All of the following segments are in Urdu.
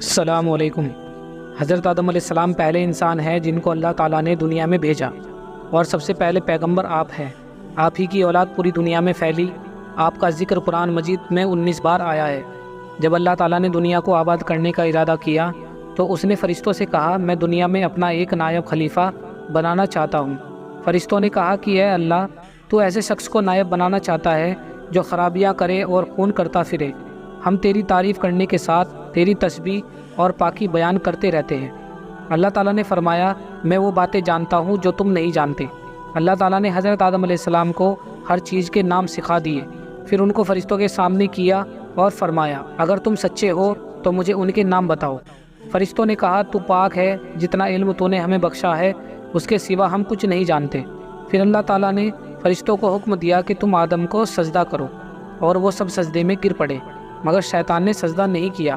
السلام علیکم۔ حضرت آدم علیہ السلام پہلے انسان ہیں جن کو اللہ تعالیٰ نے دنیا میں بھیجا، اور سب سے پہلے پیغمبر آپ ہیں۔ آپ ہی کی اولاد پوری دنیا میں پھیلی۔ آپ کا ذکر قرآن مجید میں 19 بار آیا ہے۔ جب اللہ تعالیٰ نے دنیا کو آباد کرنے کا ارادہ کیا تو اس نے فرشتوں سے کہا، میں دنیا میں اپنا ایک نائب خلیفہ بنانا چاہتا ہوں۔ فرشتوں نے کہا کہ اے اللہ، تو ایسے شخص کو نائب بنانا چاہتا ہے جو خرابیاں کرے اور خون کرتا پھرے۔ ہم تیری تعریف کرنے کے ساتھ تیری تسبیح اور پاکی بیان کرتے رہتے ہیں۔ اللہ تعالیٰ نے فرمایا، میں وہ باتیں جانتا ہوں جو تم نہیں جانتے۔ اللہ تعالیٰ نے حضرت آدم علیہ السلام کو ہر چیز کے نام سکھا دیے، پھر ان کو فرشتوں کے سامنے کیا اور فرمایا، اگر تم سچے ہو تو مجھے ان کے نام بتاؤ۔ فرشتوں نے کہا، تو پاک ہے، جتنا علم تو نے ہمیں بخشا ہے اس کے سوا ہم کچھ نہیں جانتے۔ پھر اللہ تعالیٰ نے فرشتوں کو حکم دیا کہ تم آدم کو سجدہ کرو، اور وہ سب سجدے میں گر پڑے، مگر شیطان نے سجدہ نہیں کیا۔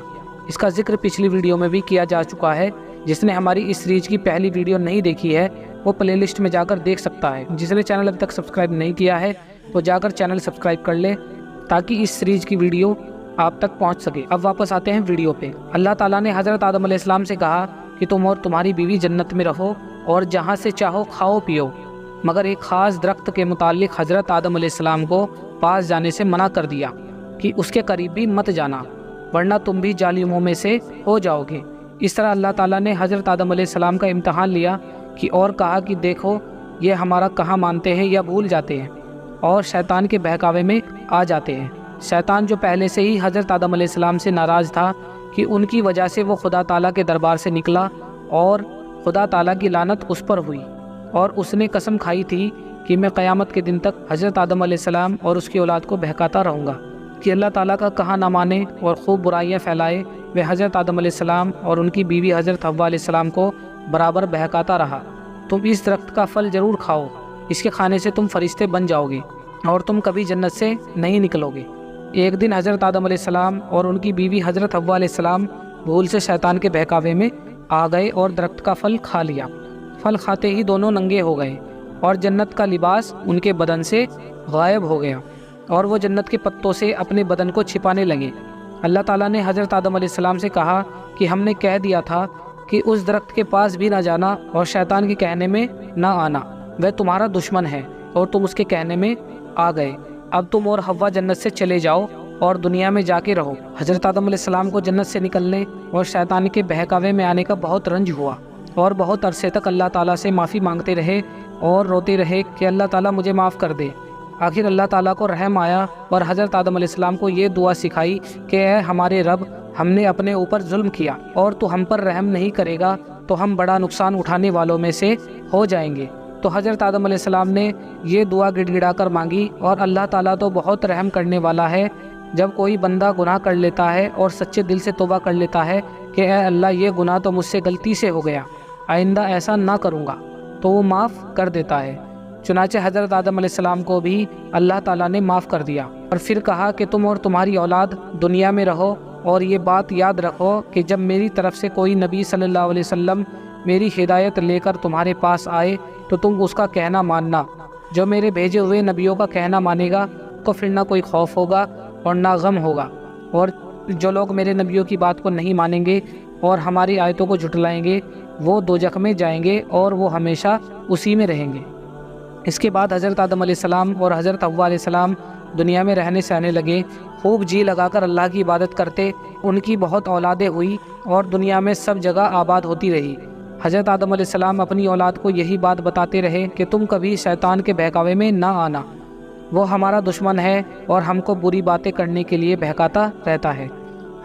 اس کا ذکر پچھلی ویڈیو میں بھی کیا جا چکا ہے۔ جس نے ہماری اس سیریز کی پہلی ویڈیو نہیں دیکھی ہے وہ پلے لسٹ میں جا کر دیکھ سکتا ہے۔ جس نے چینل ابھی تک سبسکرائب نہیں کیا ہے تو جا کر چینل سبسکرائب کر لے تاکہ اس سیریز کی ویڈیو آپ تک پہنچ سکے۔ اب واپس آتے ہیں ویڈیو پہ۔ اللہ تعالیٰ نے حضرت آدم علیہ السلام سے کہا کہ تم اور تمہاری بیوی جنت میں رہو اور جہاں سے چاہو کھاؤ پیو، مگر ایک خاص درخت کے متعلق حضرت آدم علیہ السلام کو پاس جانے سے منع کر دیا کہ اس کے قریب بھی مت جانا، ورنہ تم بھی ظالموں میں سے ہو جاؤ گے۔ اس طرح اللہ تعالیٰ نے حضرت آدم علیہ السلام کا امتحان لیا کہ اور کہا کہ دیکھو یہ ہمارا کہاں مانتے ہیں یا بھول جاتے ہیں اور شیطان کے بہکاوے میں آ جاتے ہیں۔ شیطان جو پہلے سے ہی حضرت آدم علیہ السلام سے ناراض تھا کہ ان کی وجہ سے وہ خدا تعالیٰ کے دربار سے نکلا اور خدا تعالیٰ کی لعنت اس پر ہوئی، اور اس نے قسم کھائی تھی کہ میں قیامت کے دن تک حضرت آدم علیہ السلام اور اس کی اولاد کو بہکاتا رہوں گا کہ اللہ تعالیٰ کا کہا نہ مانے اور خوب برائیاں پھیلائے۔ وہ حضرت آدم علیہ السلام اور ان کی بیوی حضرت حوا علیہ السلام کو برابر بہکاتا رہا، تم اس درخت کا پھل ضرور کھاؤ، اس کے کھانے سے تم فرشتے بن جاؤ گے اور تم کبھی جنت سے نہیں نکلو گے۔ ایک دن حضرت آدم علیہ السلام اور ان کی بیوی حضرت حوا علیہ السلام بھول سے شیطان کے بہکاوے میں آ گئے اور درخت کا پھل کھا لیا۔ پھل کھاتے ہی دونوں ننگے ہو گئے اور جنت کا لباس ان کے بدن سے غائب ہو گیا، اور وہ جنت کے پتوں سے اپنے بدن کو چھپانے لگے۔ اللہ تعالیٰ نے حضرت آدم علیہ السلام سے کہا کہ ہم نے کہہ دیا تھا کہ اس درخت کے پاس بھی نہ جانا اور شیطان کے کہنے میں نہ آنا، وہ تمہارا دشمن ہے اور تم اس کے کہنے میں آ گئے۔ اب تم اور حوا جنت سے چلے جاؤ اور دنیا میں جا کے رہو۔ حضرت آدم علیہ السلام کو جنت سے نکلنے اور شیطان کے بہکاوے میں آنے کا بہت رنج ہوا، اور بہت عرصے تک اللہ تعالیٰ سے معافی مانگتے رہے اور روتے رہے کہ اللہ تعالیٰ مجھے معاف کر دے۔ آخر اللہ تعالیٰ کو رحم آیا اور حضرت آدم علیہ السلام کو یہ دعا سکھائی کہ اے ہمارے رب، ہم نے اپنے اوپر ظلم کیا اور تو ہم پر رحم نہیں کرے گا تو ہم بڑا نقصان اٹھانے والوں میں سے ہو جائیں گے۔ تو حضرت آدم علیہ السلام نے یہ دعا گڑ گڑا کر مانگی، اور اللہ تعالیٰ تو بہت رحم کرنے والا ہے۔ جب کوئی بندہ گناہ کر لیتا ہے اور سچے دل سے توبہ کر لیتا ہے کہ اے اللہ، یہ گناہ تو مجھ سے غلطی سے ہو گیا، آئندہ ایسا نہ کروں گا، تو وہ معاف کر دیتا ہے۔ چنانچہ حضرت آدم علیہ السلام کو بھی اللہ تعالیٰ نے معاف کر دیا، اور پھر کہا کہ تم اور تمہاری اولاد دنیا میں رہو، اور یہ بات یاد رکھو کہ جب میری طرف سے کوئی نبی صلی اللہ علیہ وسلم میری ہدایت لے کر تمہارے پاس آئے تو تم اس کا کہنا ماننا۔ جو میرے بھیجے ہوئے نبیوں کا کہنا مانے گا کو پھر نہ کوئی خوف ہوگا اور نہ غم ہوگا، اور جو لوگ میرے نبیوں کی بات کو نہیں مانیں گے اور ہماری آیتوں کو جھٹلائیں گے وہ دوزخ میں جائیں گے اور وہ ہمیشہ اسی میں رہیں گے۔ اس کے بعد حضرت آدم علیہ السلام اور حضرت حوا علیہ السلام دنیا میں رہنے سے آنے لگے، خوب جی لگا کر اللہ کی عبادت کرتے۔ ان کی بہت اولادیں ہوئی اور دنیا میں سب جگہ آباد ہوتی رہی۔ حضرت آدم علیہ السلام اپنی اولاد کو یہی بات بتاتے رہے کہ تم کبھی شیطان کے بہکاوے میں نہ آنا، وہ ہمارا دشمن ہے اور ہم کو بری باتیں کرنے کے لیے بہکاتا رہتا ہے۔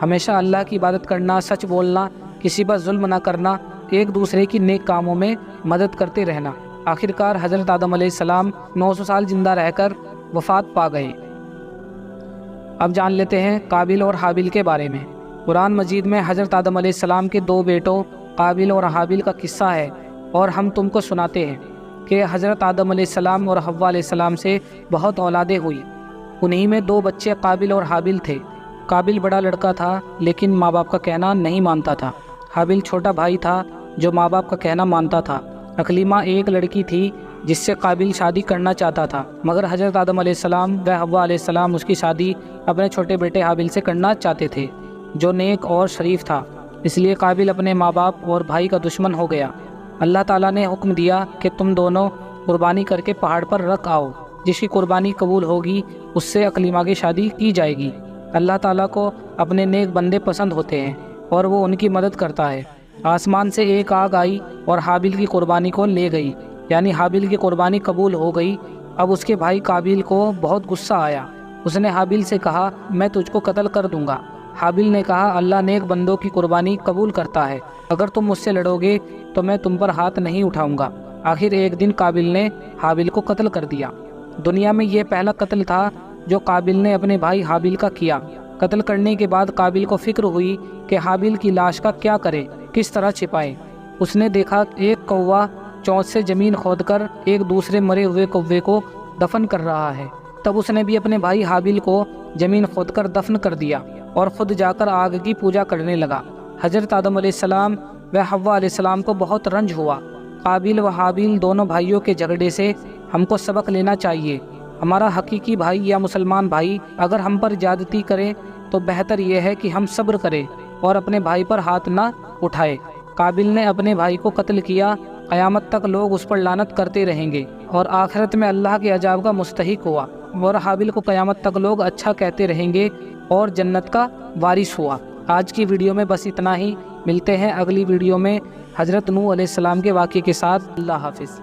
ہمیشہ اللہ کی عبادت کرنا، سچ بولنا، کسی پر ظلم نہ کرنا، ایک دوسرے کی نیک کاموں میں مدد کرتے رہنا۔ آخرکار حضرت آدم علیہ السلام 900 سال زندہ رہ کر وفات پا گئے۔ اب جان لیتے ہیں قابل اور حابل کے بارے میں۔ قرآن مجید میں حضرت آدم علیہ السلام کے 2 بیٹوں قابل اور حابل کا قصہ ہے، اور ہم تم کو سناتے ہیں کہ حضرت آدم علیہ السلام اور حوا علیہ السلام سے بہت اولادیں ہوئی۔ انہی میں 2 بچے قابل اور حابل تھے۔ قابل بڑا لڑکا تھا لیکن ماں باپ کا کہنا نہیں مانتا تھا۔ حابل چھوٹا بھائی تھا جو ماں باپ کا کہنا مانتا تھا۔ اکلیمہ ایک لڑکی تھی جس سے قابل شادی کرنا چاہتا تھا، مگر حضرت آدم علیہ السلام و حوا علیہ السلام اس کی شادی اپنے چھوٹے بیٹے حابل سے کرنا چاہتے تھے جو نیک اور شریف تھا۔ اس لیے قابل اپنے ماں باپ اور بھائی کا دشمن ہو گیا۔ اللہ تعالیٰ نے حکم دیا کہ تم دونوں قربانی کر کے پہاڑ پر رکھ آؤ، جس کی قربانی قبول ہوگی اس سے اقلیمہ کی شادی کی جائے گی۔ اللہ تعالیٰ کو اپنے نیک بندے پسند ہوتے ہیں اور وہ ان کی مدد کرتا ہے۔ آسمان سے ایک آگ آئی اور حابیل کی قربانی کو لے گئی، یعنی حابیل کی قربانی قبول ہو گئی۔ اب اس کے بھائی قابیل کو بہت غصہ آیا۔ اس نے حابیل سے کہا، میں تجھ کو قتل کر دوں گا۔ حابیل نے کہا، اللہ نیک بندوں کی قربانی قبول کرتا ہے، اگر تم مجھ سے لڑو گے تو میں تم پر ہاتھ نہیں اٹھاؤں گا۔ آخر ایک دن قابیل نے حابیل کو قتل کر دیا۔ دنیا میں یہ پہلا قتل تھا جو قابیل نے اپنے بھائی حابیل کا کیا۔ قتل کرنے کے بعد قابیل کو فکر ہوئی کہ حابیل کی لاش کا کیا کرے، کس طرح چھپائے۔ اس نے دیکھا ایک کوا چونچ سے زمین کھود کر ایک دوسرے مرے ہوئے کوے کو دفن کر رہا ہے۔ تب اس نے بھی اپنے بھائی حابیل کو زمین کھود کر دفن کر دیا اور خود جا کر آگ کی پوجا کرنے لگا۔ حضرت آدم علیہ السلام و حوا علیہ السلام کو بہت رنج ہوا۔ قابیل و حابیل دونوں بھائیوں کے جھگڑے سے ہم کو سبق لینا چاہیے۔ ہمارا حقیقی بھائی یا مسلمان بھائی اگر ہم پر زیادتی کرے تو بہتر یہ ہے کہ ہم صبر کریں اور اپنے بھائی پر ہاتھ نہ اٹھائے۔ قابیل نے اپنے بھائی کو قتل کیا، قیامت تک لوگ اس پر لعنت کرتے رہیں گے اور آخرت میں اللہ کے عذاب کا مستحق ہوا، اور حابیل کو قیامت تک لوگ اچھا کہتے رہیں گے اور جنت کا وارث ہوا۔ آج کی ویڈیو میں بس اتنا ہی، ملتے ہیں اگلی ویڈیو میں حضرت نوح علیہ السلام کے واقعے کے ساتھ۔ اللہ حافظ۔